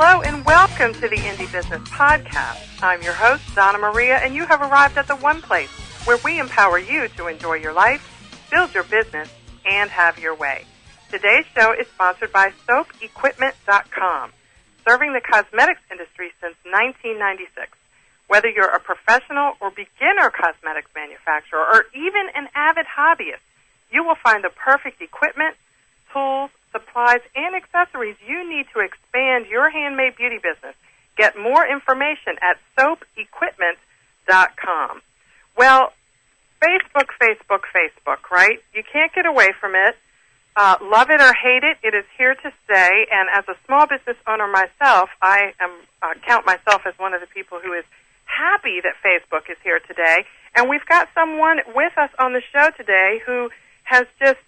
Hello and welcome to the Indie Business Podcast. I'm your host, Donna Maria, and you have arrived at the one place where we empower you to enjoy your life, build your business, and have your way. Today's show is sponsored by SoapEquipment.com, serving the cosmetics industry since 1996. Whether you're a professional or beginner cosmetics manufacturer or even an avid hobbyist, you will find the perfect equipment, tools, supplies, and accessories you need to expand your handmade beauty business. Get more information at SoapEquipment.com. Well, Facebook, right? You can't get away from it. Love it or hate it, it is here to stay. And as a small business owner myself, I count myself as one of the people who is happy that Facebook is here today. And we've got someone with us on the show today who has just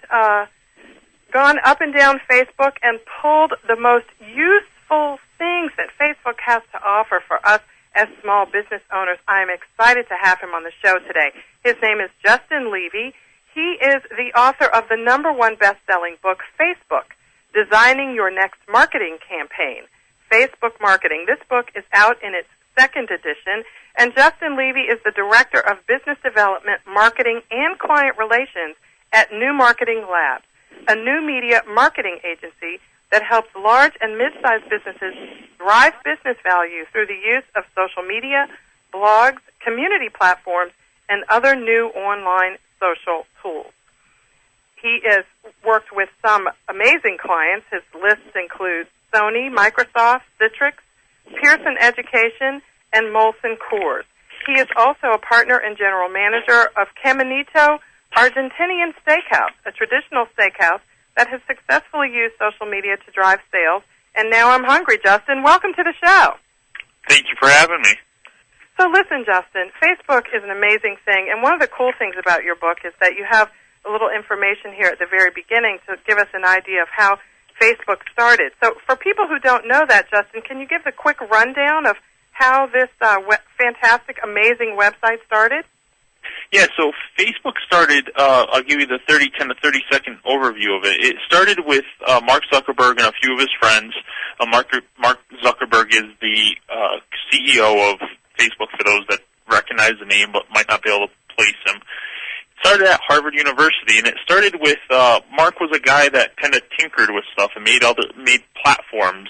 gone up and down Facebook and pulled the most useful things that Facebook has to offer for us as small business owners. I am excited to have him on the show today. His name is Justin Levy. He is the author of the #1 best-selling book, Facebook, Designing Your Next Marketing Campaign, Facebook Marketing. This book is out in its second edition, and Justin Levy is the Director of Business Development, Marketing, and Client Relations at New Marketing Labs, a new media marketing agency that helps large and mid-sized businesses drive business value through the use of social media, blogs, community platforms, and other new online social tools. He has worked with some amazing clients. His lists include Sony, Microsoft, Citrix, Pearson Education, and Molson Coors. He is also a partner and general manager of Caminito Argentinian Steakhouse, a traditional steakhouse that has successfully used social media to drive sales. And now I'm hungry, Justin. Welcome to the show. Thank you for having me. So listen, Justin, Facebook is an amazing thing, and one of the cool things about your book is that you have a little information here at the very beginning to give us an idea of how Facebook started. So for people who don't know that, Justin, can you give the quick rundown of how this fantastic, amazing website started? Yeah, so Facebook started, I'll give you the 10 to 30-second overview of it. It started with Mark Zuckerberg and a few of his friends. Mark Zuckerberg is the CEO of Facebook, for those that recognize the name but might not be able to place him. It started at Harvard University, and it started with Mark was a guy that kind of tinkered with stuff and made platforms,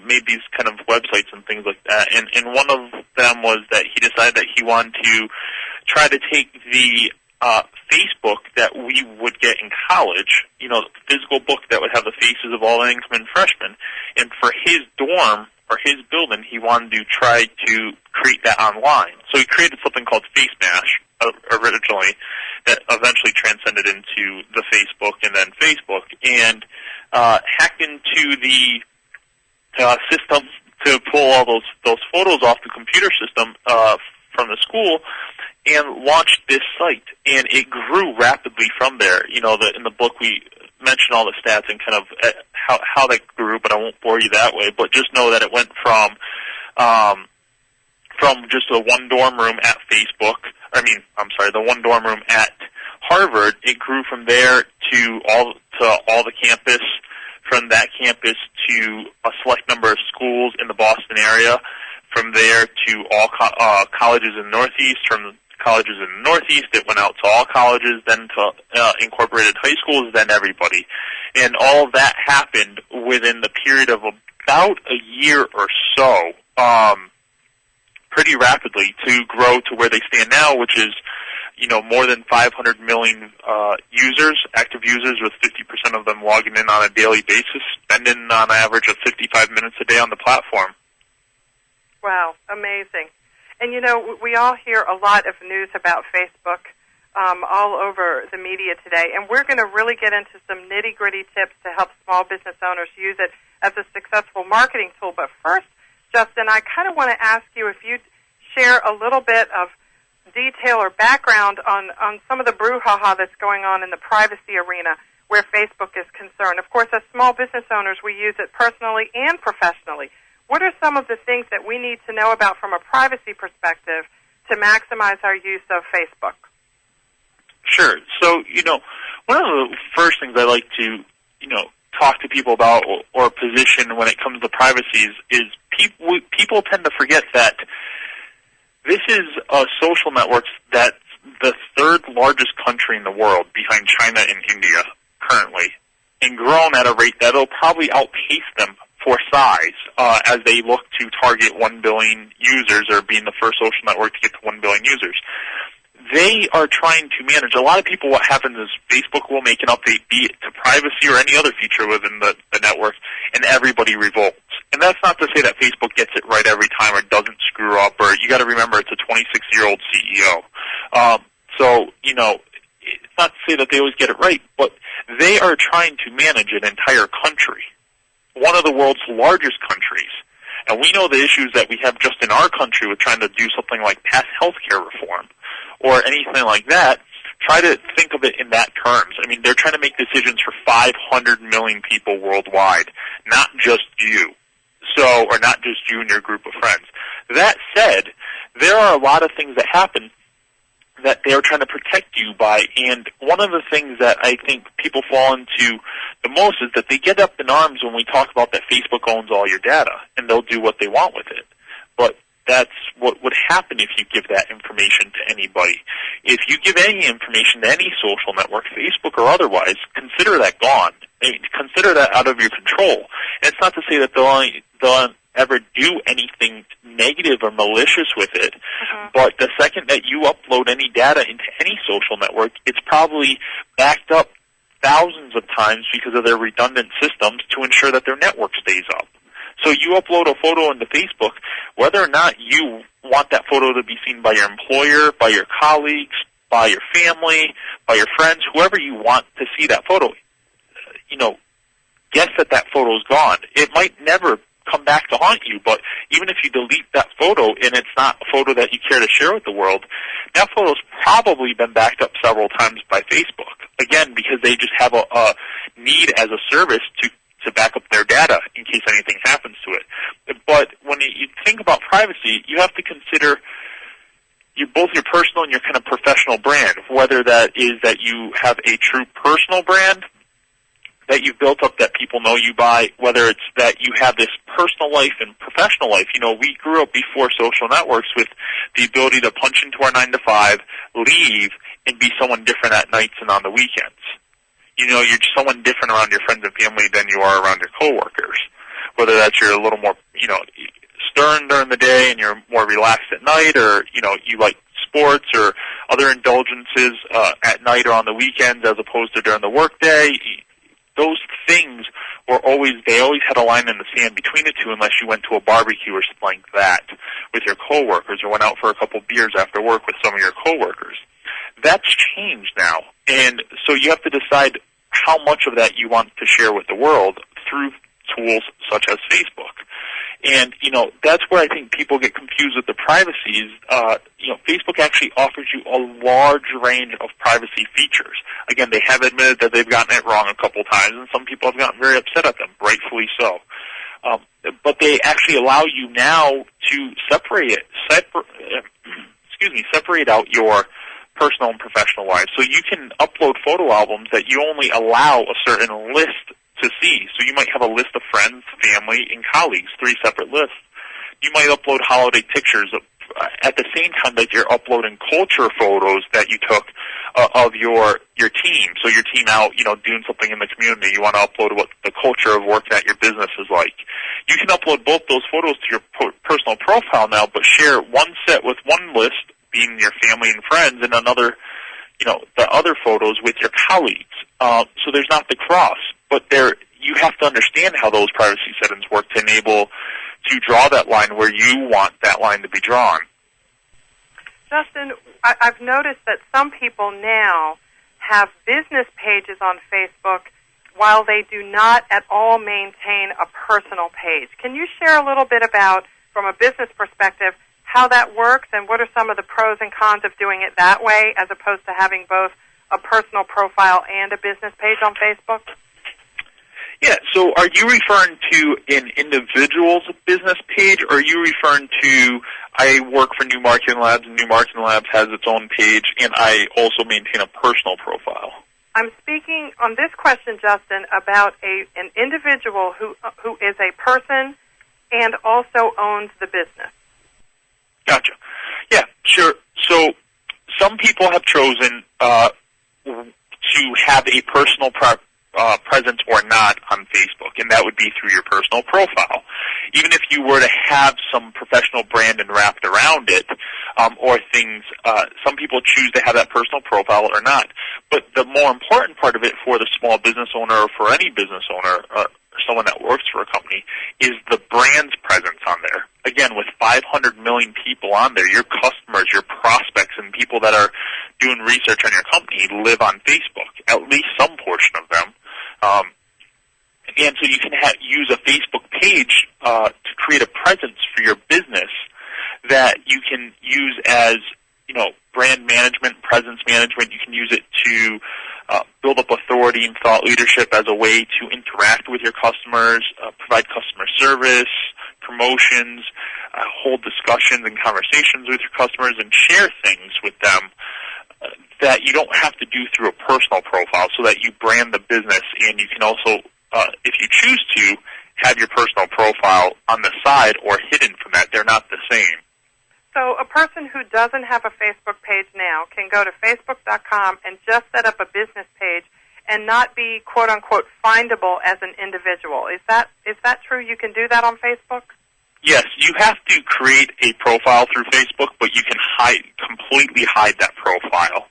made these kind of websites and things like that. And one of them was that he decided that he wanted to try to take the Facebook that we would get in college, the physical book that would have the faces of all the incoming freshmen, and for his dorm or his building, he wanted to try to create that online. So he created something called FaceMash originally that eventually transcended into the Facebook and then Facebook, and hacked into the system to pull all those photos off the computer system from the school and launched this site, and it grew rapidly from there. In the book we mention all the stats and kind of how that grew, but I won't bore you that way. But just know that it went from just a one dorm room at the one dorm room at Harvard. It grew from there to all the campus, from that campus to a select number of schools in the Boston area, from there to all colleges in the Northeast, from colleges in the Northeast, it went out to all colleges, then to incorporated high schools, then everybody. And all of that happened within the period of about a year or so, pretty rapidly, to grow to where they stand now, which is, more than 500 million active users, with 50% of them logging in on a daily basis, spending on average of 55 minutes a day on the platform. Wow, amazing. And, we all hear a lot of news about Facebook all over the media today, and we're going to really get into some nitty-gritty tips to help small business owners use it as a successful marketing tool. But first, Justin, I kind of want to ask you if you'd share a little bit of detail or background on some of the brouhaha that's going on in the privacy arena where Facebook is concerned. Of course, as small business owners, we use it personally and professionally. What are some of the things that we need to know about from a privacy perspective to maximize our use of Facebook? Sure. So, one of the first things I like to, talk to people about or position when it comes to privacy is people tend to forget that this is a social network that's the third largest country in the world behind China and India currently, and grown at a rate that'll probably outpace them for size as they look to target 1 billion users, or being the first social network to get to 1 billion users. They are trying to manage. A lot of people, what happens is Facebook will make an update, be it to privacy or any other feature within the network, and everybody revolts. And that's not to say that Facebook gets it right every time or doesn't screw up, or you got to remember it's a 26-year-old CEO. So, you know, it's not to say that they always get it right, but they are trying to manage an entire country, one of the world's largest countries. And we know the issues that we have just in our country with trying to do something like pass healthcare reform or anything like that. Try to think of it in that terms. I mean, they're trying to make decisions for 500 million people worldwide, not just you. So, or not just you and your group of friends. That said, there are a lot of things that happen that they are trying to protect you by, and one of the things that I think people fall into the most is that they get up in arms when we talk about that Facebook owns all your data, and they'll do what they want with it. But that's what would happen if you give that information to anybody. If you give any information to any social network, Facebook or otherwise, consider that gone. I mean, consider that out of your control. And it's not to say that they'll ever do anything negative or malicious with it, but the second that you upload any data into any social network, it's probably backed up thousands of times because of their redundant systems to ensure that their network stays up. So you upload a photo into Facebook, whether or not you want that photo to be seen by your employer, by your colleagues, by your family, by your friends, whoever you want to see that photo, you know, guess that that photo's gone. It might never come back to haunt you, but even if you delete that photo and it's not a photo that you care to share with the world, that photo's probably been backed up several times by Facebook. Again, because they just have a need as a service to back up their data in case anything happens to it. But when you think about privacy, you have to consider both your personal and your kind of professional brand, whether that is that you have a true personal brand that you've built up that people know you by, whether it's that you have this personal life and professional life. You know, we grew up before social networks with the ability to punch into our 9 to 5, leave, and be someone different at nights and on the weekends. You know, you're someone different around your friends and family than you are around your coworkers. Whether that's you're a little more, you know, stern during the day and you're more relaxed at night, or, you know, you like sports or other indulgences at night or on the weekends as opposed to during the workday. Those things were they always had a line in the sand between the two, unless you went to a barbecue or something like that with your coworkers, or went out for a couple beers after work with some of your coworkers. That's changed now, and so you have to decide how much of that you want to share with the world through tools such as Facebook. And, you know, that's where I think people get confused with the privacies. You know, Facebook actually offers you a large range of privacy features. Again, they have admitted that they've gotten it wrong a couple times, and some people have gotten very upset at them, rightfully so. But they actually allow you now to separate out your personal and professional lives. So you can upload photo albums that you only allow a certain list to see. So you might have a list of friends, family, and colleagues, 3 separate lists. You might upload holiday pictures at the same time that you're uploading culture photos that you took of your team. So your team out, you know, doing something in the community. You want to upload what the culture of work that your business is like. You can upload both those photos to your personal profile now, but share one set with one list, being your family and friends, and another, you know, the other photos with your colleagues. So there's not the cross, but you have to understand how those privacy settings work to enable to draw that line where you want that line to be drawn. Justin, I've noticed that some people now have business pages on Facebook while they do not at all maintain a personal page. Can you share a little bit about, from a business perspective, how that works, and what are some of the pros and cons of doing it that way as opposed to having both a personal profile and a business page on Facebook? Yeah, so are you referring to an individual's business page, or are you referring to, I work for New Marketing Labs, and New Marketing Labs has its own page, and I also maintain a personal profile? I'm speaking on this question, Justin, about an individual who is a person and also owns the business. Gotcha. Yeah, sure. So some people have chosen to have a personal presence or not on Facebook, and that would be through your personal profile. Even if you were to have some professional branding wrapped around it, or things, some people choose to have that personal profile or not. But the more important part of it for the small business owner or for any business owner or someone that works for a company is the brand's presence on there. Again, with 500 million people on there, your customers, your prospects, and people that are doing research on your company live on Facebook, at least some portion of them. And so you can use a Facebook page to create a presence for your business that you can use as, brand management, presence management. You can use it to build up authority and thought leadership as a way to interact with your customers, provide customer service, promotions, hold discussions and conversations with your customers, and share things with them that you don't have to do through a personal profile, so that you brand the business. And you can also, if you choose to, have your personal profile on the side or hidden from that. They're not the same. So a person who doesn't have a Facebook page now can go to Facebook.com and just set up a business page and not be, quote-unquote, findable as an individual. Is that true? You can do that on Facebook? Yes, you have to create a profile through Facebook, but you can completely hide that profile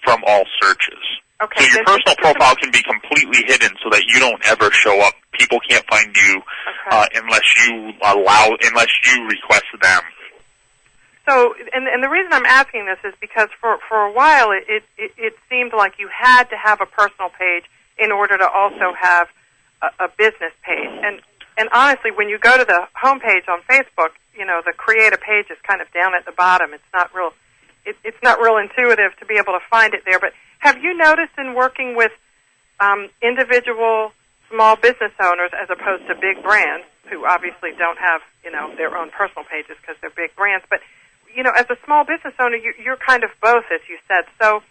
from all searches. Okay. So your personal profile can be completely hidden so that you don't ever show up. People can't find you unless you request them. So, and the reason I'm asking this is because for a while it seemed like you had to have a personal page in order to also have a business page. And honestly, when you go to the homepage on Facebook, the create a page is kind of down at the bottom. It's not real intuitive to be able to find it there. But have you noticed in working with individual small business owners as opposed to big brands who obviously don't have their own personal pages because they're big brands, but as a small business owner, you're kind of both, as you said. So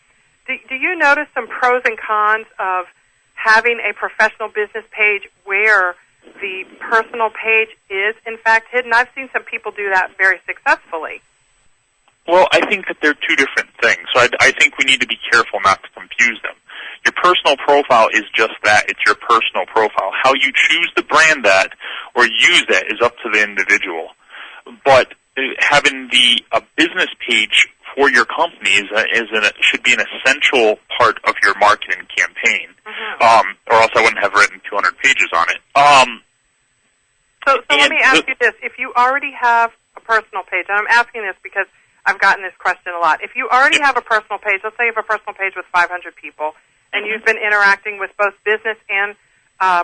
do you notice some pros and cons of having a professional business page where the personal page is, in fact, hidden? I've seen some people do that very successfully. Well, I think that they're two different things. So I think we need to be careful not to confuse them. Your personal profile is just that. It's your personal profile. How you choose to brand that or use that is up to the individual. But having a business page for your company should be an essential part of your marketing campaign, or else I wouldn't have written 200 pages on it. So let me ask you this. If you already have a personal page, and I'm asking this because I've gotten this question a lot. If you already have a personal page, let's say you have a personal page with 500 people, and you've been interacting with both business and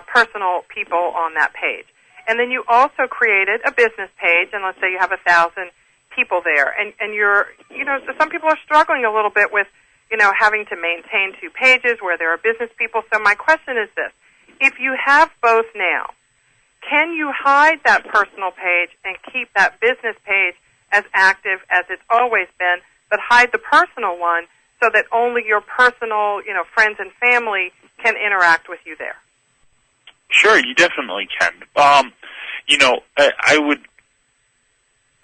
personal people on that page, and then you also created a business page, and let's say you have 1,000 people there, and you're, some people are struggling a little bit with, having to maintain two pages where there are business people. So my question is this. If you have both now, can you hide that personal page and keep that business page as active as it's always been, but hide the personal one so that only your personal, friends and family can interact with you there? Sure, you definitely can. I would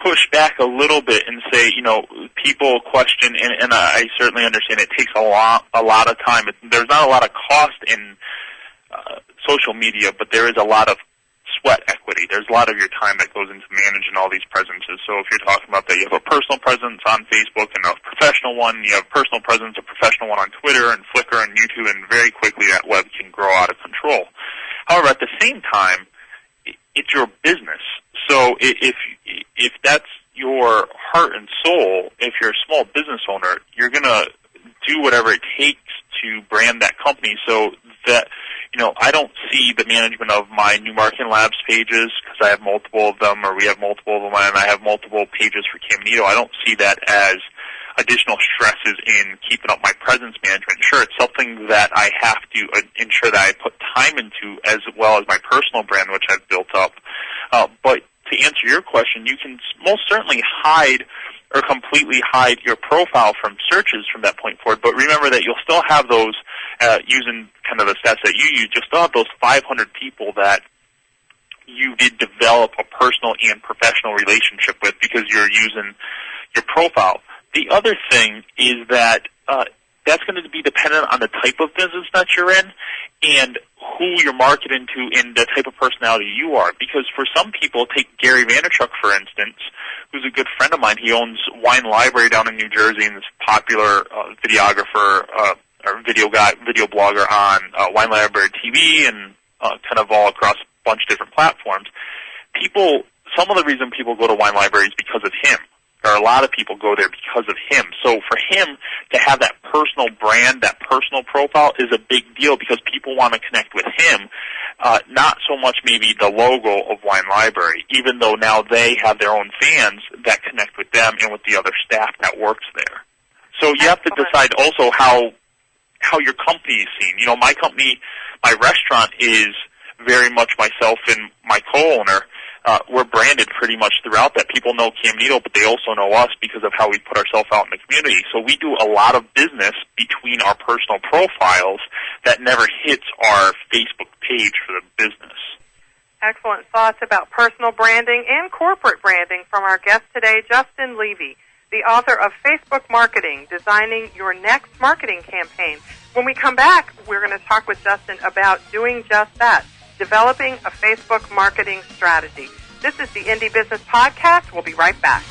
push back a little bit and say, people question, and I certainly understand it takes a lot of time. There's not a lot of cost in social media, but there is a lot of sweat equity. There's a lot of your time that goes into managing all these presences. So if you're talking about that, you have a personal presence on Facebook and a professional one. You have a personal presence, a professional one on Twitter and Flickr and YouTube, and very quickly that web can grow out of control. However, at the same time, it's your business. So if that's your heart and soul, if you're a small business owner, you're going to do whatever it takes to brand that company so that, I don't see the management of my New Marketing Labs pages, because I have multiple of them, or we have multiple of them, and I have multiple pages for Caminito. I don't see that as additional stresses in keeping up my presence management. Sure, it's something that I have to ensure that I put time into, as well as my personal brand, which I've built up. But to answer your question, you can most certainly hide or completely hide your profile from searches from that point forward. But remember that you'll still have those using kind of the stats that you use, just thought those 500 people that you did develop a personal and professional relationship with because you're using your profile. The other thing is that that's going to be dependent on the type of business that you're in and who you're marketing to and the type of personality you are. Because for some people, take Gary Vaynerchuk, for instance, who's a good friend of mine. He owns Wine Library down in New Jersey and is a popular videographer or video blogger on Wine Library TV and kind of all across a bunch of different platforms. Some of the reason people go to Wine Library is because of him. Or a lot of people go there because of him. So for him to have that personal brand, that personal profile is a big deal because people want to connect with him, not so much maybe the logo of Wine Library, even though now they have their own fans that connect with them and with the other staff that works there. So you have to decide also how your company is seen. You know, my company, my restaurant is very much myself and my co-owner. We're branded pretty much throughout that. People know Caminito, but they also know us because of how we put ourselves out in the community. So we do a lot of business between our personal profiles that never hits our Facebook page for the business. Excellent thoughts about personal branding and corporate branding from our guest today, Justin Levy, the author of Facebook Marketing, Designing Your Next Marketing Campaign. When we come back, we're going to talk with Justin about doing just that, developing a Facebook marketing strategy. This is the Indie Business Podcast. We'll be right back.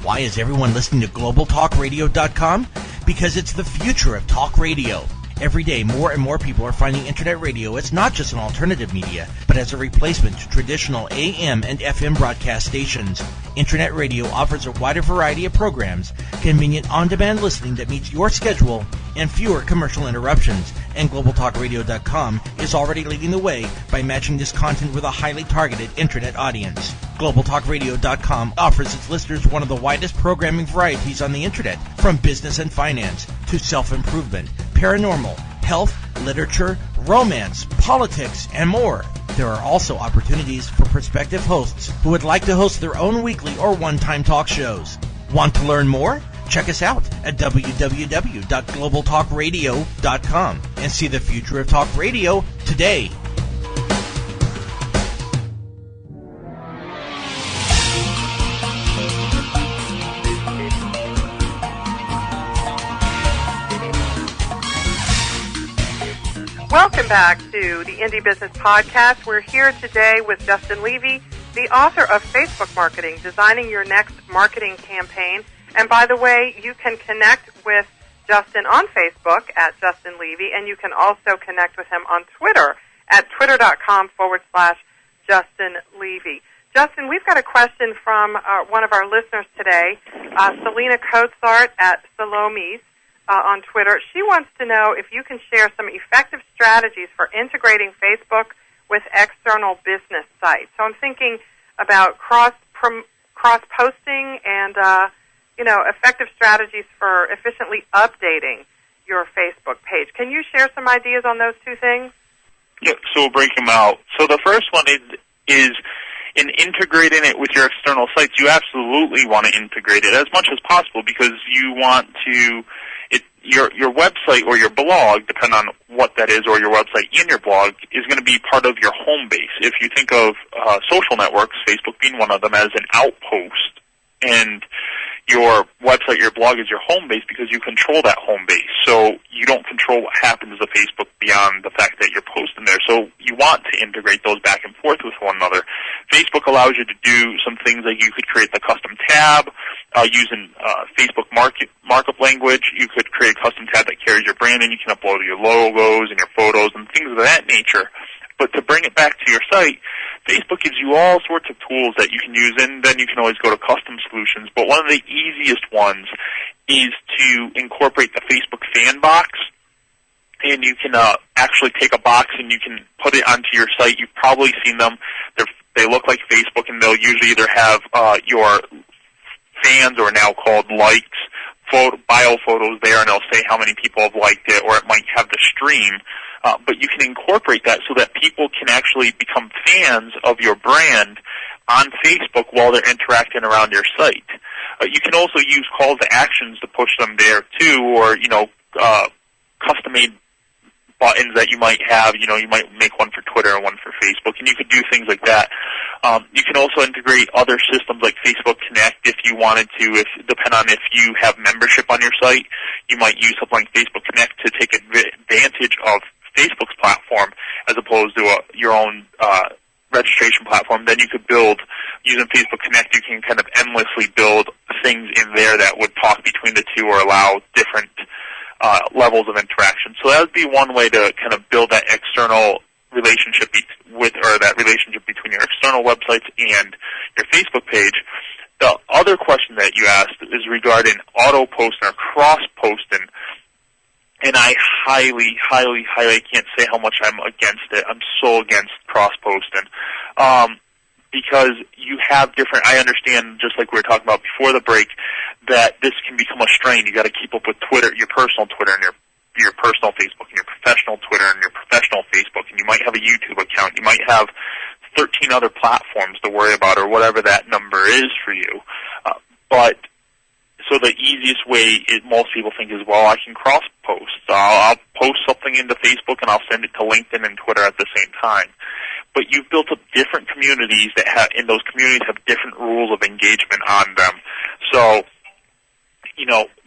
Why is everyone listening to GlobalTalkRadio.com? Because it's the future of talk radio. Every day, more and more people are finding Internet radio as not just an alternative media, but as a replacement to traditional AM and FM broadcast stations. Internet radio offers a wider variety of programs, convenient on-demand listening that meets your schedule, and fewer commercial interruptions. And GlobalTalkRadio.com is already leading the way by matching this content with a highly targeted Internet audience. GlobalTalkRadio.com offers its listeners one of the widest programming varieties on the Internet, from business and finance to self-improvement, paranormal, health, literature, romance, politics, and more. There are also opportunities for prospective hosts who would like to host their own weekly or one-time talk shows. Want to learn more? Check us out at www.globaltalkradio.com and see the future of talk radio today. Welcome back to the Indie Business Podcast. We're here today with Justin Levy, the author of Facebook Marketing, Designing Your Next Marketing Campaign. And by the way, you can connect with Justin on Facebook at Justin Levy, and you can also connect with him on Twitter at twitter.com/Justin Levy. Justin, we've got a question from one of our listeners today, Selena Coatsart at Salome's. On Twitter. She wants to know if you can share some effective strategies for integrating Facebook with external business sites. So I'm thinking about cross-posting and, effective strategies for efficiently updating your Facebook page. Can you share some ideas on those two things? Yeah, so we'll break them out. So the first one is in integrating it with your external sites. You absolutely want to integrate it as much as possible because you want to your website or your blog, depending on what that is, or your website and your blog, is going to be part of your home base. If you think of social networks, Facebook being one of them, as an outpost, and your website, your blog is your home base because you control that home base. So you don't control what happens to Facebook beyond the fact that you're posting there. So you want to integrate those back and forth with one another. Facebook allows you to do some things like you could create the custom tab using Facebook markup language. You could create a custom tab that carries your branding. You can upload your logos and your photos and things of that nature. But to bring it back to your site, Facebook gives you all sorts of tools that you can use, and then you can always go to custom solutions. But one of the easiest ones is to incorporate the Facebook fan box. And you can actually take a box and you can put it onto your site. You've probably seen them. They look like Facebook, and they'll usually either have your fans, or now called likes, bio photos there, and it'll say how many people have liked it, or it might have the stream. But you can incorporate that so that people can actually become fans of your brand on Facebook while they're interacting around your site. You can also use calls to actions to push them there too, or custom-made buttons that you might have. You might make one for Twitter and one for Facebook, and you could do things like that. You can also integrate other systems like Facebook Connect if you wanted to. Depend on if you have membership on your site, you might use something like Facebook Connect to take advantage of Facebook's platform as opposed to your own registration platform. Then you could build, using Facebook Connect, you can kind of endlessly build things in there that would talk between the two or allow different levels of interaction. So that would be one way to kind of build that external relationship that relationship between your external websites and your Facebook page. The other question that you asked is regarding auto-posting or cross-posting. And I highly can't say how much I'm against it. I'm so against cross-posting. Because you have different, I understand, just like we were talking about before the break, that this can become a strain. You got to keep up with Twitter, your personal Twitter, and your personal Facebook, and your professional Twitter, and your professional Facebook, and you might have a YouTube account. You might have 13 other platforms to worry about, or whatever that number is for you. So the easiest way most people think is, well, I can cross-post. I'll post something into Facebook and I'll send it to LinkedIn and Twitter at the same time. But you've built up different communities and those communities have different rules of engagement on them. So,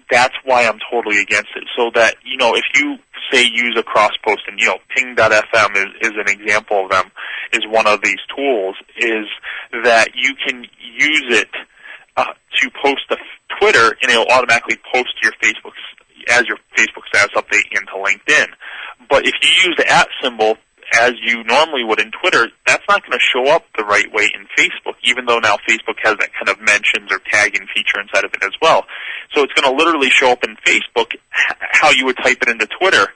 that's why I'm totally against it. So that, if you say use a cross-post, and, ping.fm is an example of them, is one of these tools, is that you can use it to post to Twitter, and it'll automatically post to your Facebook status update into LinkedIn. But if you use the @ symbol as you normally would in Twitter, that's not going to show up the right way in Facebook, even though now Facebook has that kind of mentions or tagging feature inside of it as well. So it's going to literally show up in Facebook how you would type it into Twitter,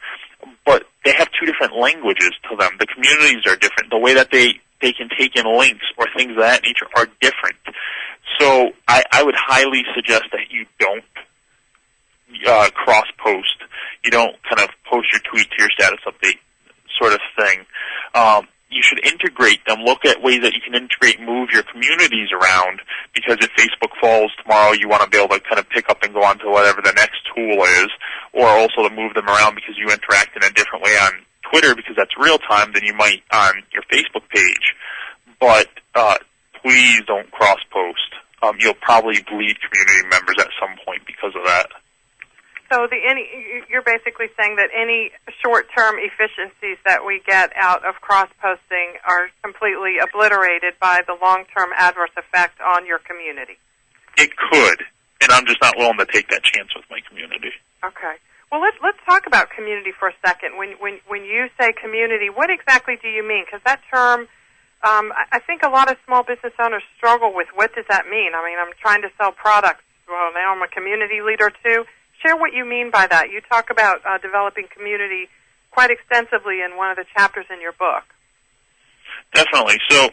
but they have two different languages to them. The communities are different. The way that they can take in links or things of that nature are different. So I would highly suggest that you don't cross-post. You don't kind of post your tweet to your status update sort of thing. You should integrate them. Look at ways that you can integrate, move your communities around, because if Facebook falls tomorrow, you want to be able to kind of pick up and go on to whatever the next tool is, or also to move them around because you interact in a different way on Twitter because that's real time than you might on your Facebook page. But please don't cross-post. You'll probably bleed community members at some point because of that. So you're basically saying that any short-term efficiencies that we get out of cross-posting are completely obliterated by the long-term adverse effect on your community. It could, and I'm just not willing to take that chance with my community. Okay. Well, let's talk about community for a second. When you say community, what exactly do you mean? Because that term, I think a lot of small business owners struggle with. What does that mean? I mean, I'm trying to sell products. Well, now I'm a community leader too. Share what you mean by that. You talk about developing community quite extensively in one of the chapters in your book. Definitely. So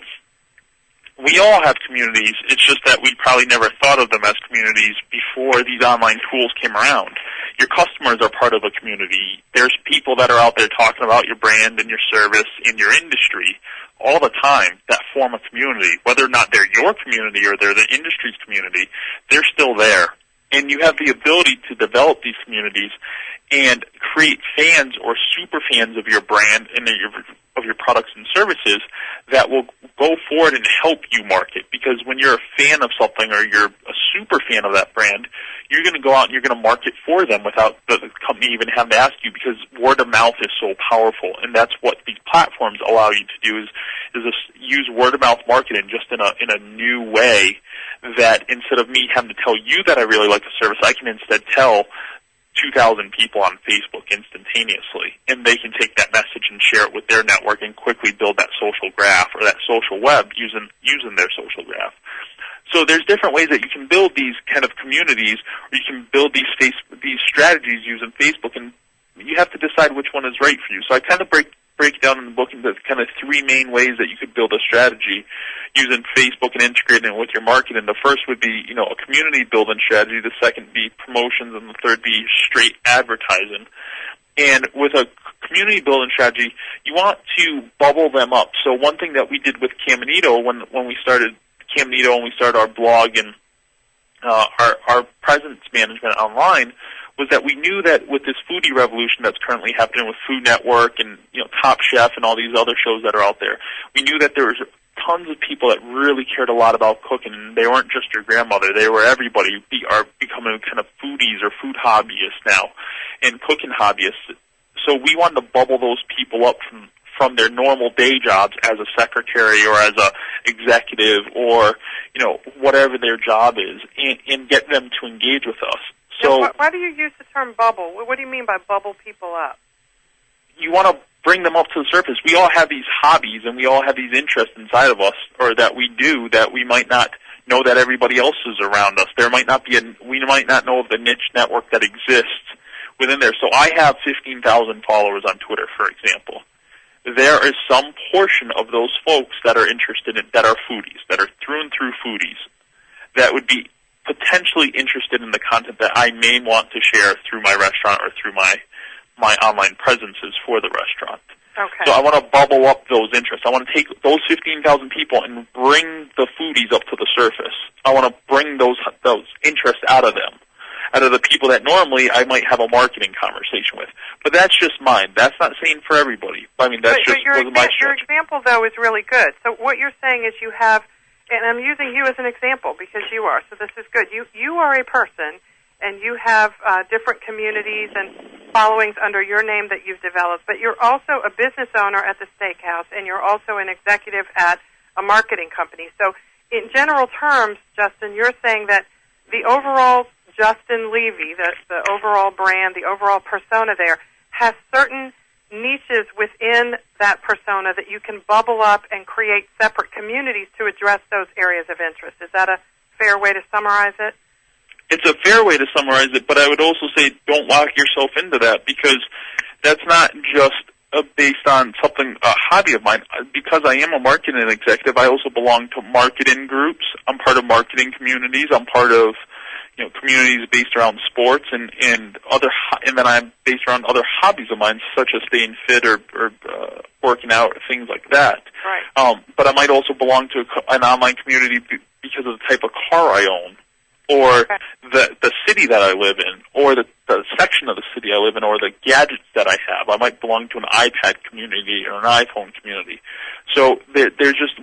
we all have communities. It's just that we probably never thought of them as communities before these online tools came around. Your customers are part of a community. There's people that are out there talking about your brand and your service in your industry all the time that form a community. Whether or not they're your community or they're the industry's community, they're still there. And you have the ability to develop these communities and create fans or super fans of your brand and of your products and services that will go forward and help you market. Because when you're a fan of something or you're a super fan of that brand, you're going to go out and you're going to market for them without the company even having to ask you, because word of mouth is so powerful. And that's what these platforms allow you to do is use word of mouth marketing just in a new way, that instead of me having to tell you that I really like the service, I can instead tell 2,000 people on Facebook instantaneously, and they can take that message and share it with their network and quickly build that social graph or that social web using their social graph. So there's different ways that you can build these kind of communities, or you can build these strategies using Facebook, and you have to decide which one is right for you. So I kind of break break it down in the book into kind of three main ways that you could build a strategy using Facebook and integrating it with your marketing. The first would be, a community building strategy. The second would be promotions, and the third be straight advertising. And with a community building strategy, you want to bubble them up. So one thing that we did with Caminito when we started Caminito and we started our blog and our presence management online was that we knew that with this foodie revolution that's currently happening with Food Network and Top Chef and all these other shows that are out there, we knew that there was tons of people that really cared a lot about cooking, and they weren't just your grandmother. They were everybody are becoming kind of foodies or food hobbyists now and cooking hobbyists. So we wanted to bubble those people up from their normal day jobs as a secretary or as a executive or, whatever their job is and get them to engage with us. So why do you use the term bubble? What do you mean by bubble people up? You want to bring them up to the surface. We all have these hobbies and we all have these interests inside of us, or that we do, that we might not know that everybody else is around us. There might not be we might not know of the niche network that exists within there. So I have 15,000 followers on Twitter, for example. There is some portion of those folks that are interested in, that are foodies, that are through and through foodies, that would be potentially interested in the content that I may want to share through my restaurant or through my online presences for the restaurant. Okay. So I want to bubble up those interests. I want to take those 15,000 people and bring the foodies up to the surface. I want to bring those interests out of them, out of the people that normally I might have a marketing conversation with. But that's just mine. That's not saying for everybody. I mean, that's just my strategy. Your example, though, is really good. So what you're saying is you have, and I'm using you as an example because you are, so this is good. You are a person, and you have different communities and followings under your name that you've developed, but you're also a business owner at the steakhouse, and you're also an executive at a marketing company. So in general terms, Justin, you're saying that the overall Justin Levy, the overall brand, the overall persona there, has certain niches within that persona that you can bubble up and create separate communities to address those areas of interest. Is that a fair way to summarize it? It's a fair way to summarize it, but I would also say don't lock yourself into that, because that's not just based on something, a hobby of mine. Because I am a marketing executive, I also belong to marketing groups. I'm part of marketing communities. I'm part of communities based around sports and then I'm based around other hobbies of mine, such as staying fit or working out or things like that. Right. But I might also belong to an online community because of the type of car I own, or the city that I live in, or the section of the city I live in, or the gadgets that I have. I might belong to an iPad community or an iPhone community. So there's just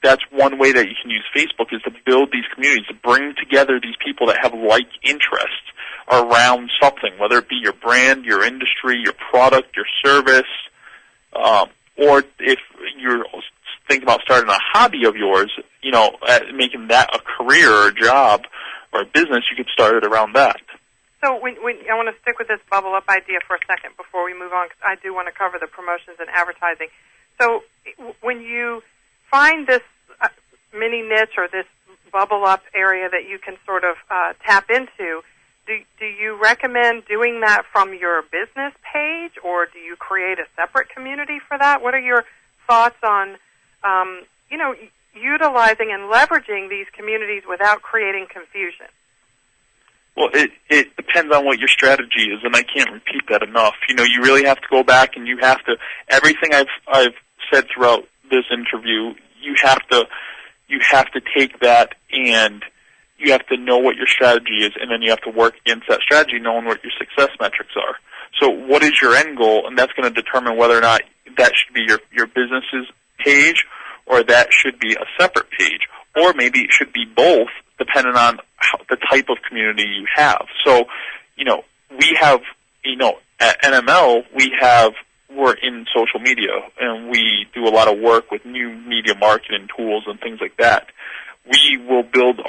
that's one way that you can use Facebook, is to build these communities, to bring together these people that have like interests around something, whether it be your brand, your industry, your product, your service, or if you're thinking about starting a hobby of yours, making that a career or a job or a business, you could start it around that. So when I want to stick with this bubble up idea for a second before we move on, because I do want to cover the promotions and advertising. So when you find this mini niche or this bubble up area that you can sort of tap into, do you recommend doing that from your business page, or do you create a separate community for that? What are your thoughts on, utilizing and leveraging these communities without creating confusion? Well, it depends on what your strategy is, and I can't repeat that enough. You really have to go back, and you have to, everything I've said throughout this interview, you have to take that, and you have to know what your strategy is, and then you have to work against that strategy, knowing what your success metrics are. So what is your end goal? And that's going to determine whether or not that should be your business's page, or that should be a separate page, or maybe it should be both, depending on the type of community you have. So, we have, at NML, we're in social media, and we do a lot of work with new media marketing tools and things like that. We build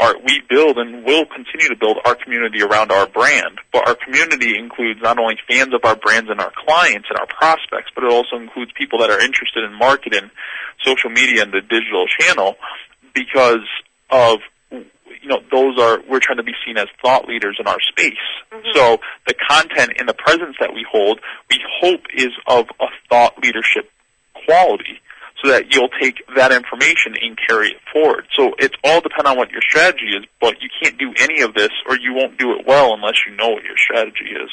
and will continue to build our community around our brand, but our community includes not only fans of our brands and our clients and our prospects, but it also includes people that are interested in marketing, social media, and the digital channel, because of we're trying to be seen as thought leaders in our space. Mm-hmm. So the content and the presence that we hold, we hope is of a thought leadership quality, so that you'll take that information and carry it forward. So it's all depend on what your strategy is, but you can't do any of this, or you won't do it well unless you know what your strategy is.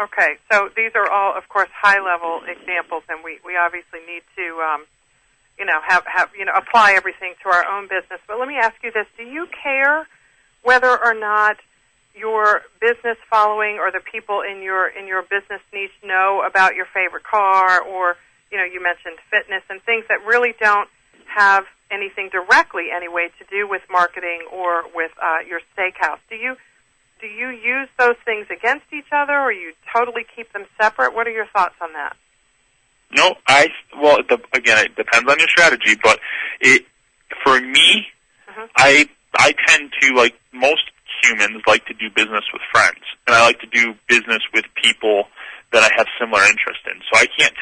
Okay, so these are all, of course, high-level examples, and we obviously need to, apply everything to our own business. But let me ask you this: do you care whether or not your business following or the people in your business niche know about your favorite car, or you mentioned fitness and things that really don't have anything directly, anyway, to do with marketing or with your steakhouse? Do you use those things against each other, or you totally keep them separate? What are your thoughts on that? No, again, it depends on your strategy, but for me, mm-hmm. I tend to, like most humans, like to do business with friends, and I like to do business with people that I have similar interest in. So I can't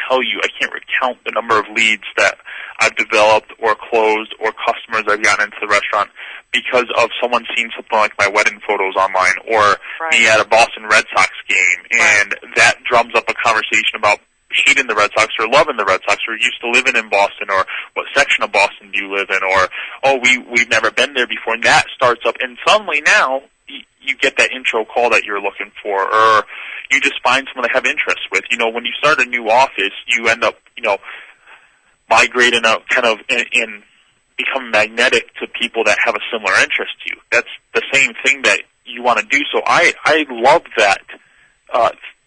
recount the number of leads that I've developed or closed or customers I've gotten into the restaurant because of someone seeing something like my wedding photos online, or me at a Boston Red Sox game, and that drums up a conversation about hating the Red Sox or loving the Red Sox, or used to living in Boston, or what section of Boston do you live in, or we've never been there before, and that starts up, and suddenly now you get that intro call that you're looking for, or you just find someone to have interest with. When you start a new office, you end up migrating out kind of in become magnetic to people that have a similar interest to you. That's the same thing that you want to do. So I love that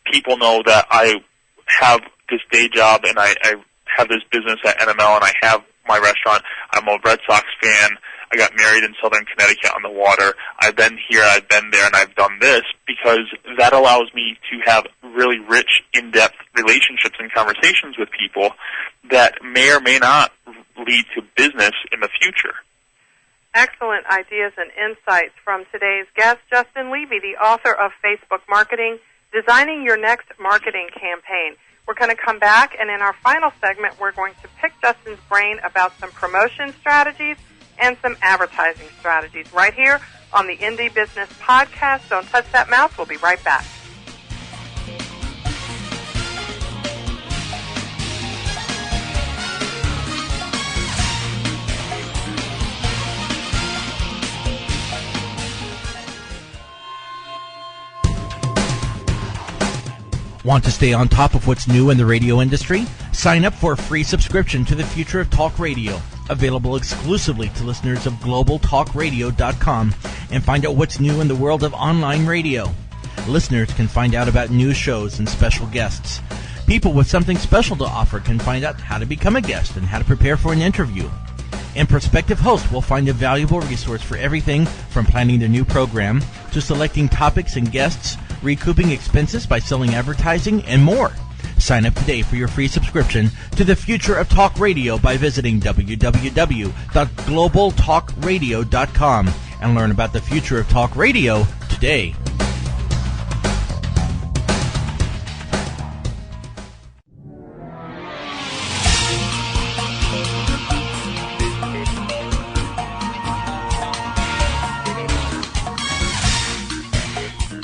people know that I have this day job and I have this business at NML and I have my restaurant. I'm a Red Sox fan. I got married in Southern Connecticut on the water. I've been here, I've been there, and I've done this, because that allows me to have really rich, in-depth relationships and conversations with people that may or may not lead to business in the future. Excellent ideas and insights from today's guest, Justin Levy, the author of Facebook Marketing, Designing Your Next Marketing Campaign. We're going to come back, and in our final segment, we're going to pick Justin's brain about some promotion strategies and some advertising strategies right here on the Indie Business Podcast. Don't touch that mouse. We'll be right back. Want to stay on top of what's new in the radio industry? Sign up for a free subscription to the Future of Talk Radio, available exclusively to listeners of globaltalkradio.com, and find out what's new in the world of online radio. Listeners can find out about new shows and special guests. People with something special to offer can find out how to become a guest and how to prepare for an interview. And prospective hosts will find a valuable resource for everything from planning their new program to selecting topics and guests, recouping expenses by selling advertising, and more. Sign up today for your free subscription to the Future of Talk Radio by visiting www.globaltalkradio.com and learn about the future of talk radio today.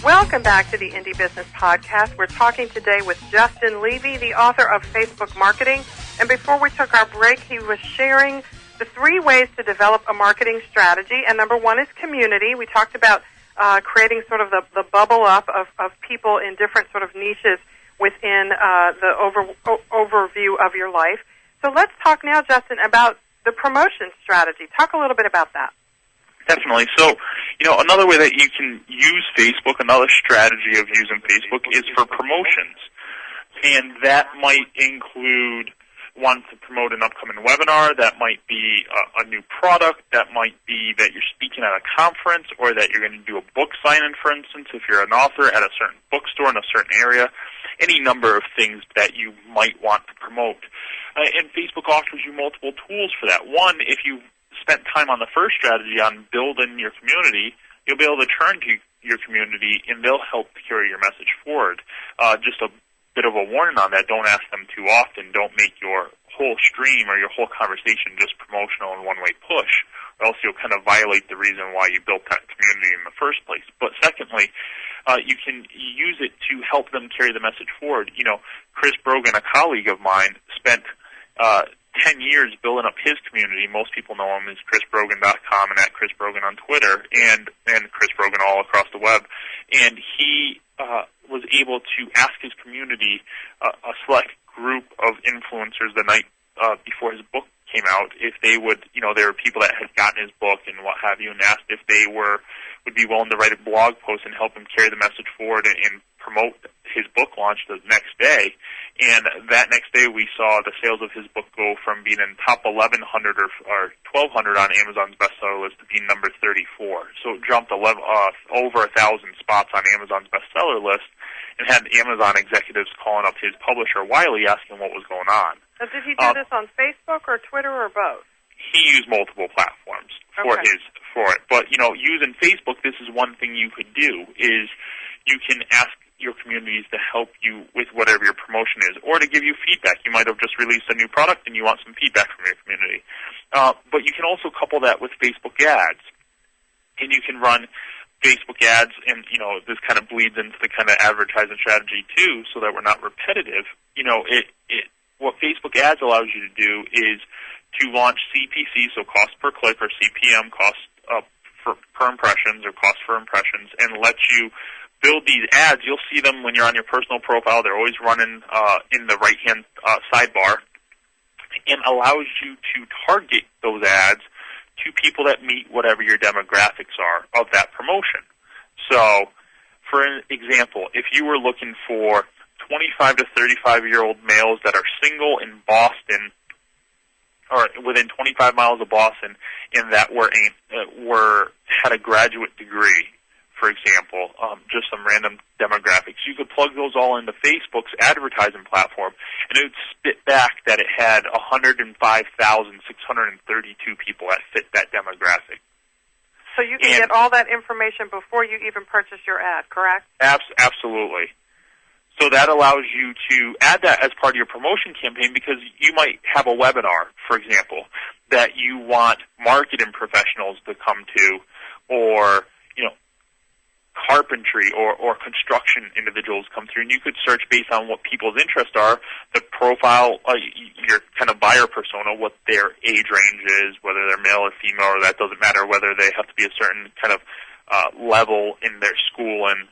Welcome back to the Indie Business Podcast. We're talking today with Justin Levy, the author of Facebook Marketing. And before we took our break, he was sharing the 3 ways to develop a marketing strategy. And number 1 is community. We talked about creating sort of the bubble up of people in different sort of niches within the overview of your life. So let's talk now, Justin, about the promotion strategy. Talk a little bit about that. Definitely. So, another way that you can use Facebook, another strategy of using Facebook is for promotions. And that might include wanting to promote an upcoming webinar, that might be a new product, that might be that you're speaking at a conference, or that you're going to do a book signing, for instance, if you're an author at a certain bookstore in a certain area, any number of things that you might want to promote. And Facebook offers you multiple tools for that. One, if you spent time on the first strategy on building your community, you'll be able to turn to your community and they'll help carry your message forward. Just a bit of a warning on that, don't ask them too often. Don't make your whole stream or your whole conversation just promotional and one-way push, or else you'll kind of violate the reason why you built that community in the first place. But secondly, you can use it to help them carry the message forward. Chris Brogan, a colleague of mine, spent 10 years building up his community. Most people know him as chrisbrogan.com and at Chris Brogan on Twitter, and Chris Brogan all across the web. And he was able to ask his community, a select group of influencers the night before his book came out, if they would, there were people that had gotten his book and what have you, and asked if they would be willing to write a blog post and help him carry the message forward and promote his book launch the next day. And that next day we saw the sales of his book go from being in top 1,100 or 1,200 on Amazon's bestseller list to being number 34. So it jumped over 1,000 spots on Amazon's bestseller list, and had Amazon executives calling up his publisher, Wiley, asking what was going on. Now, did he do this on Facebook or Twitter or both? He used multiple platforms for it. But, using Facebook, this is one thing you could do, is you can ask your communities to help you with whatever your promotion is, or to give you feedback. You might have just released a new product and you want some feedback from your community. But you can also couple that with Facebook ads. And you can run Facebook ads, and, this kind of bleeds into the kind of advertising strategy too, so that we're not repetitive. What Facebook ads allows you to do is to launch CPC, so cost per click, or CPM, cost per impressions, or cost for impressions, and let you build these ads. You'll see them when you're on your personal profile. They're always running in the right-hand sidebar, and allows you to target those ads to people that meet whatever your demographics are of that promotion. So, for an example, if you were looking for 25 to 35-year-old males that are single in Boston, or within 25 miles of Boston, and that had a graduate degree, for example, just some random demographics, you could plug those all into Facebook's advertising platform, and it would spit back that it had 105,632 people that fit that demographic. So you can get all that information before you even purchase your ad, correct? Absolutely. So that allows you to add that as part of your promotion campaign, because you might have a webinar, for example, that you want marketing professionals to come to, or carpentry or construction individuals come through, and you could search based on what people's interests are, the profile, your kind of buyer persona, what their age range is, whether they're male or female, or that doesn't matter, whether they have to be a certain kind of level in their school, and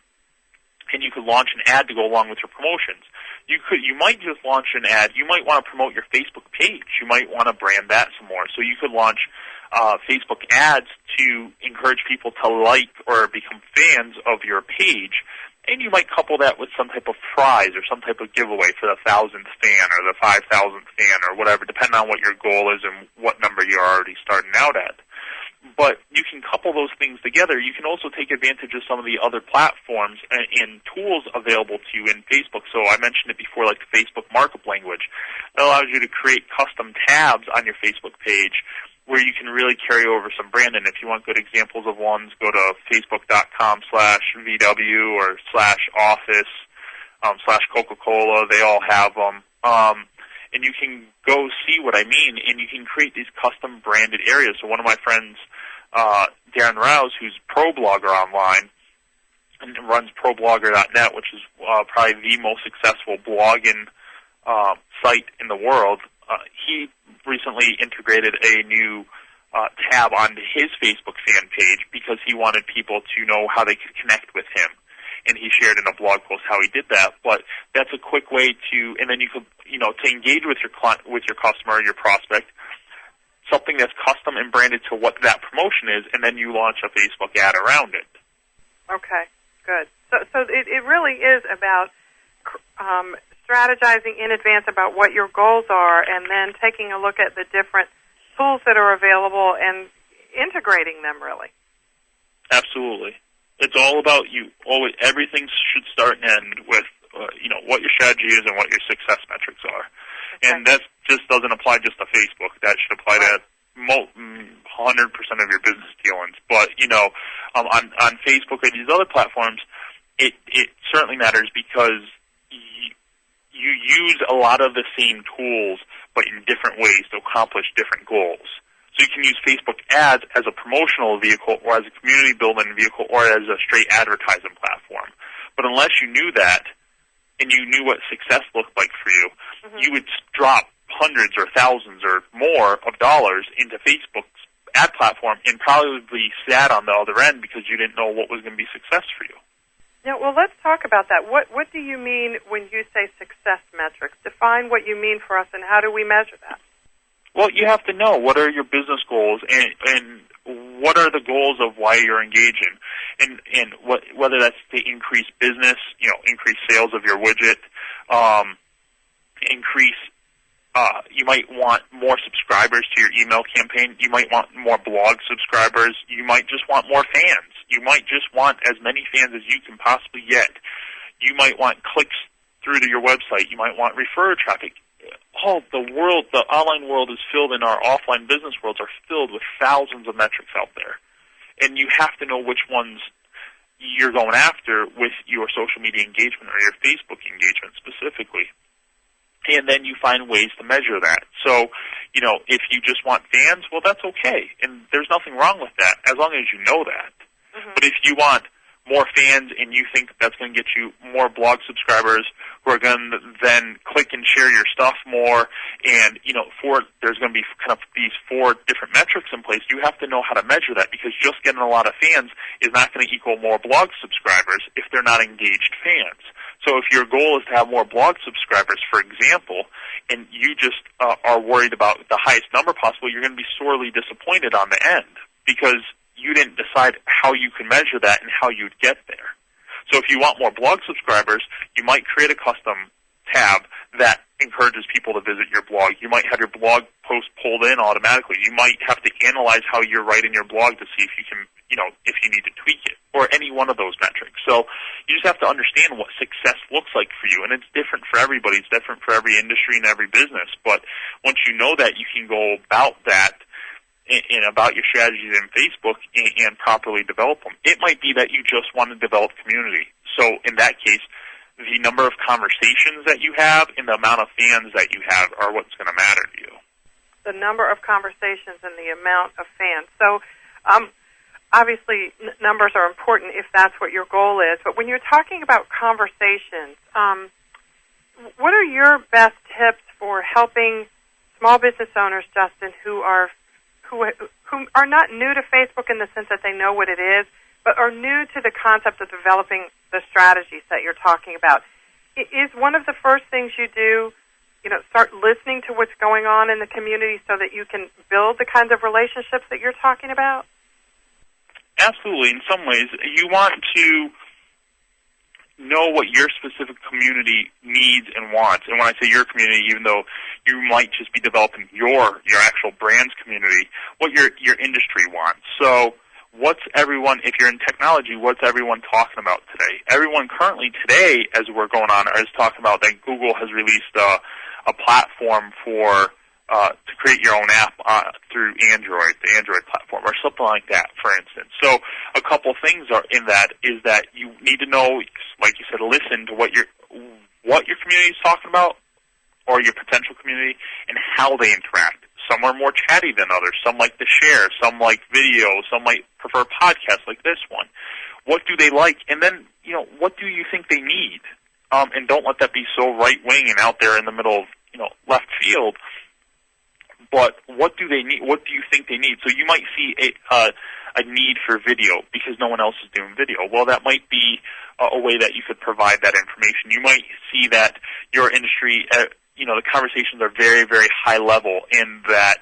you could launch an ad to go along with your promotions. You might just launch an ad. You might want to promote your Facebook page. You might want to brand that some more. So you could launch Facebook ads to encourage people to like or become fans of your page, and you might couple that with some type of prize or some type of giveaway for the 1,000th fan or the 5,000th fan or whatever, depending on what your goal is and what number you're already starting out at. But you can couple those things together. You can also take advantage of some of the other platforms and tools available to you in Facebook. So I mentioned it before, like the Facebook markup language. That allows you to create custom tabs on your Facebook page where you can really carry over some branding. If you want good examples of ones, go to facebook.com/VW or /office /Coca-Cola. They all have them. And you can go see what I mean, and you can create these custom branded areas. So one of my friends, Darren Rouse, who's pro blogger online and runs ProBlogger.net, which is probably the most successful blogging site in the world, he recently integrated a new tab onto his Facebook fan page because he wanted people to know how they could connect with him. And he shared in a blog post how he did that. But that's a quick way to, and then you could, to engage with your client, with your customer, your prospect, something that's custom and branded to what that promotion is, and then you launch a Facebook ad around it. Okay, good. So it really is about strategizing in advance about what your goals are, and then taking a look at the different tools that are available and integrating them, really. Absolutely. It's all about you. Always, everything should start and end with, what your strategy is and what your success metrics are. Okay. And that just doesn't apply just to Facebook. That should apply to 100% of your business dealings. But, on Facebook or these other platforms, it certainly matters because you use a lot of the same tools, but in different ways to accomplish different goals. So you can use Facebook ads as a promotional vehicle or as a community building vehicle or as a straight advertising platform. But unless you knew that and you knew what success looked like for you, you would drop hundreds or thousands or more of dollars into Facebook's ad platform and probably sat on the other end because you didn't know what was going to be success for you. Yeah, well, let's talk about that. What do you mean when you say success metrics? Define what you mean for us, and how do we measure that? Well, you have to know what are your business goals and what are the goals of why you're engaging, and whether that's to increase business, increase sales of your widget, increase. You might want more subscribers to your email campaign. You might want more blog subscribers. You might just want more fans. You might just want as many fans as you can possibly get. You might want clicks through to your website. You might want referrer traffic. The online world is filled, and our offline business worlds are filled with thousands of metrics out there. And you have to know which ones you're going after with your social media engagement or your Facebook engagement specifically. And then you find ways to measure that. So, if you just want fans, well, that's okay. And there's nothing wrong with that, as long as you know that. But if you want more fans and you think that's going to get you more blog subscribers who are going to then click and share your stuff more, and, there's going to be kind of these 4 different metrics in place, you have to know how to measure that, because just getting a lot of fans is not going to equal more blog subscribers if they're not engaged fans. So if your goal is to have more blog subscribers, for example, and you just are worried about the highest number possible, you're going to be sorely disappointed on the end because you didn't decide how you can measure that and how you'd get there. So if you want more blog subscribers, you might create a custom tab that encourages people to visit your blog. You might have your blog post pulled in automatically. You might have to analyze how you're writing your blog to see if you can, if you need to tweak it, or any one of those metrics. So you just have to understand what success looks like for you, and it's different for everybody. It's different for every industry and every business. But once you know that, you can go about that and about your strategies in Facebook and properly develop them. It might be that you just want to develop community. So in that case, the number of conversations that you have and the amount of fans that you have are what's going to matter to you. The number of conversations and the amount of fans. So obviously numbers are important if that's what your goal is. But when you're talking about conversations, what are your best tips for helping small business owners, Justin, who are not new to Facebook in the sense that they know what it is, but are new to the concept of developing the strategies that you're talking about? Is one of the first things you do, start listening to what's going on in the community so that you can build the kinds of relationships that you're talking about? Absolutely. In some ways, you want to know what your specific community needs and wants. And when I say your community, even though you might just be developing your actual brand's community, what your industry wants. So what's everyone, if you're in technology, what's everyone talking about today? Everyone currently today, as we're going on, is talking about that Google has released a platform for to create your own app through Android, the Android platform, or something like that, for instance. So a couple things are in that is that you need to know, like you said, listen to what your community is talking about, or your potential community, and how they interact. Some are more chatty than others. Some like to share. Some like video. Some might prefer podcasts like this one. What do they like? And then, what do you think they need? And don't let that be so right-wing and out there in the middle of, left field. But what do they need? What do you think they need? So you might see a need for video because no one else is doing video. Well, that might be a way that you could provide that information. You might see that your industry, the conversations are very, very high level, and that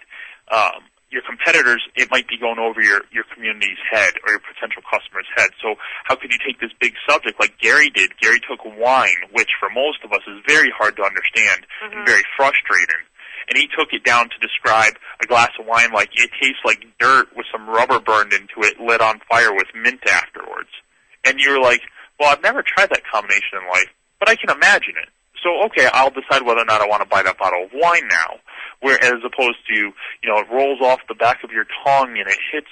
your competitors, it might be going over your community's head or your potential customer's head. So how could you take this big subject like Gary did? Gary took wine, which for most of us is very hard to understand and very frustrating. And he took it down to describe a glass of wine like it tastes like dirt with some rubber burned into it, lit on fire with mint afterwards. And you're like, well, I've never tried that combination in life, but I can imagine it. So, okay, I'll decide whether or not I want to buy that bottle of wine now. Whereas opposed to, it rolls off the back of your tongue and it hits,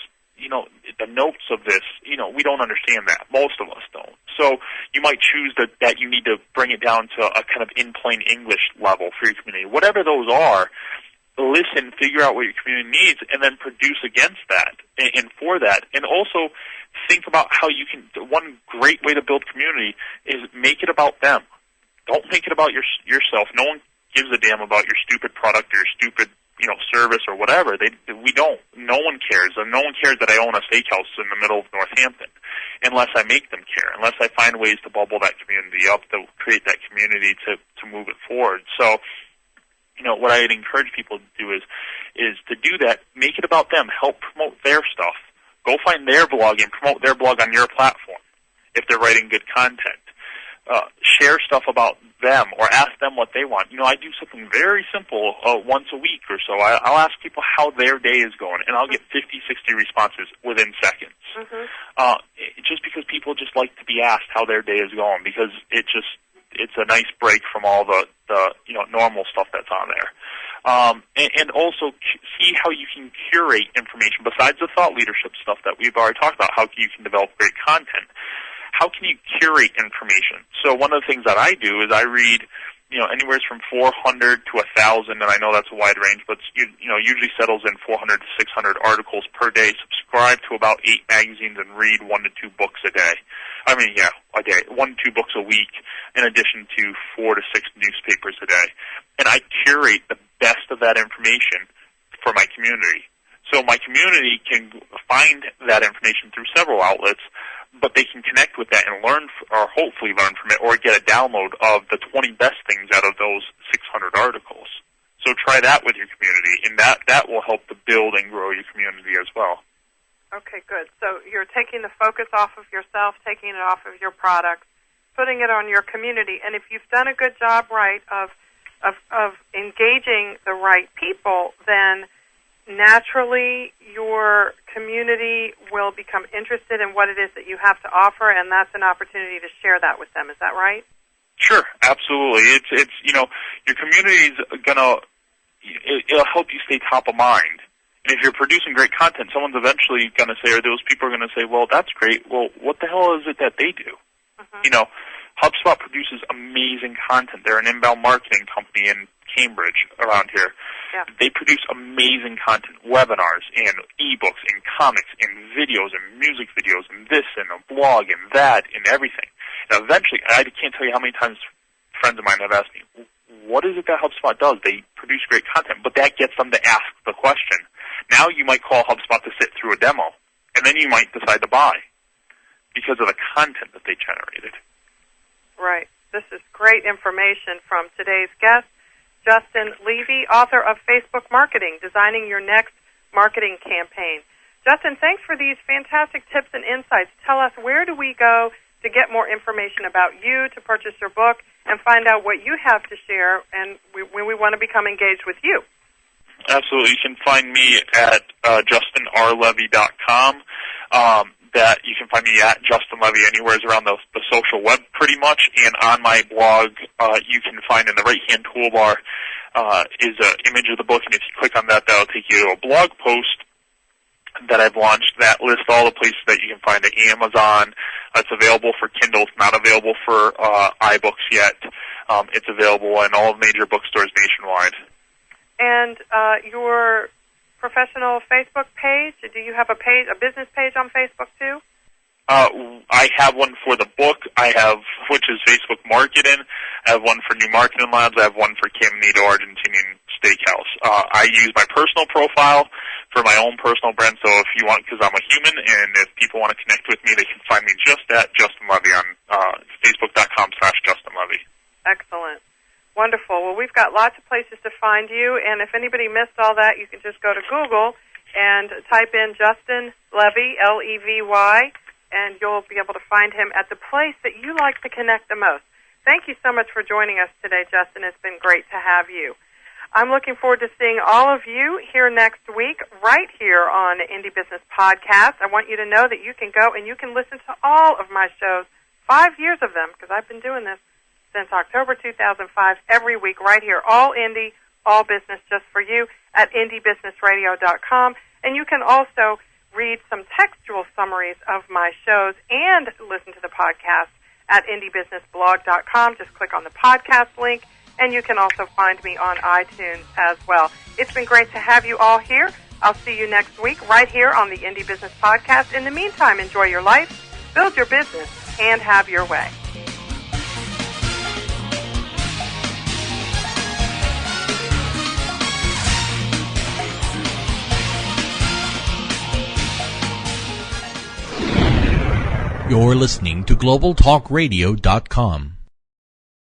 the notes of this, we don't understand that. Most of us don't. So you might choose that you need to bring it down to a kind of in plain English level for your community. Whatever those listen, figure out what your community needs, and then produce against that and for that. And also think about how you can, one great way to build community is make it about them. Don't make it about yourself. No one gives a damn about your stupid product or your stupid, service or whatever. We don't. No one cares. And no one cares that I own a steakhouse in the middle of Northampton unless I make them care, unless I find ways to bubble that community up, to create that community to move it forward. So, what I'd encourage people to do is to do that. Make it about them. Help promote their stuff. Go find their blog and promote their blog on your platform if they're writing good content. Share stuff about them or ask them what they want. I do something very simple once a week or so. I'll ask people how their day is going, and I'll get 50, 60 responses within seconds. Just because people just like to be asked how their day is going, because it's a nice break from all the normal stuff that's on there. And also see how you can curate information besides the thought leadership stuff that we've already talked about, how you can develop great content. How can you curate information? So one of the things that I do is I read, anywhere from 400 to 1,000, and I know that's a wide range, but usually settles in 400 to 600 articles per day. Subscribe to about 8 magazines and read 1 to 2 books a day. A day, 1 to 2 books a week, in addition to 4 to 6 newspapers a day. And I curate the best of that information for my community. So my community can find that information through several outlets, but they can connect with that and learn, or hopefully learn from it, or get a download of the 20 best things out of those 600 articles. So try that with your community, and that will help to build and grow your community as well. Okay, good. So you're taking the focus off of yourself, taking it off of your products, putting it on your community, and if you've done a good job of engaging the right people, then naturally your community will become interested in what it is that you have to offer, and that's an opportunity to share that with them. Is that right? Sure, absolutely. It's your community's it'll help you stay top of mind. And if you're producing great content, someone's eventually going to say, or those people are going to say, well, that's great. Well, what the hell is it that they do? HubSpot produces amazing content. They're an inbound marketing company in Cambridge around here. Yeah. They produce amazing content, webinars and ebooks and comics and videos and music videos and this and a blog and that and everything. And eventually, I can't tell you how many times friends of mine have asked me, what is it that HubSpot does? They produce great content, but that gets them to ask the question. Now you might call HubSpot to sit through a demo, and then you might decide to buy because of the content that they generated. Right. This is great information from today's guest, Justin Levy, author of Facebook Marketing, Designing Your Next Marketing Campaign. Justin, thanks for these fantastic tips and insights. Tell us, where do we go to get more information about you, to purchase your book, and find out what you have to share, and when we want to become engaged with you? Absolutely. You can find me at justinrlevy.com. That you can find me at Justin Levy anywhere around the social web pretty much, and on my blog you can find in the right-hand toolbar is an image of the book, and if you click on that, that'll take you to a blog post that I've launched that lists all the places that you can find it. Amazon, it's available for Kindle, it's not available for iBooks yet. It's available in all major bookstores nationwide. And your professional Facebook page, do you have a business page on Facebook too? I have one for the book, which is Facebook Marketing. I have one for New Marketing Labs. I have one for Caminito Argentinian Steakhouse. I use my personal profile for my own personal brand, so if you want, because I'm a human, and if people want to connect with me, they can find me just at Justin Levy on Facebook.com/Justin Levy. Excellent. Wonderful. Well, we've got lots of places to find you, and if anybody missed all that, you can just go to Google and type in Justin Levy, Levy, and you'll be able to find him at the place that you like to connect the most. Thank you so much for joining us today, Justin. It's been great to have you. I'm looking forward to seeing all of you here next week, right here on Indie Business Podcast. I want you to know that you can go and you can listen to all of my shows, 5 years of them, because I've been doing this since October 2005, every week right here, all indie, all business, just for you, at indiebusinessradio.com. And you can also read some textual summaries of my shows and listen to the podcast at indiebusinessblog.com. Just click on the podcast link, and you can also find me on iTunes as well. It's been great to have you all here. I'll see you next week right here on the Indie Business Podcast. In the meantime, enjoy your life, build your business, and have your way. You're listening to GlobalTalkRadio.com.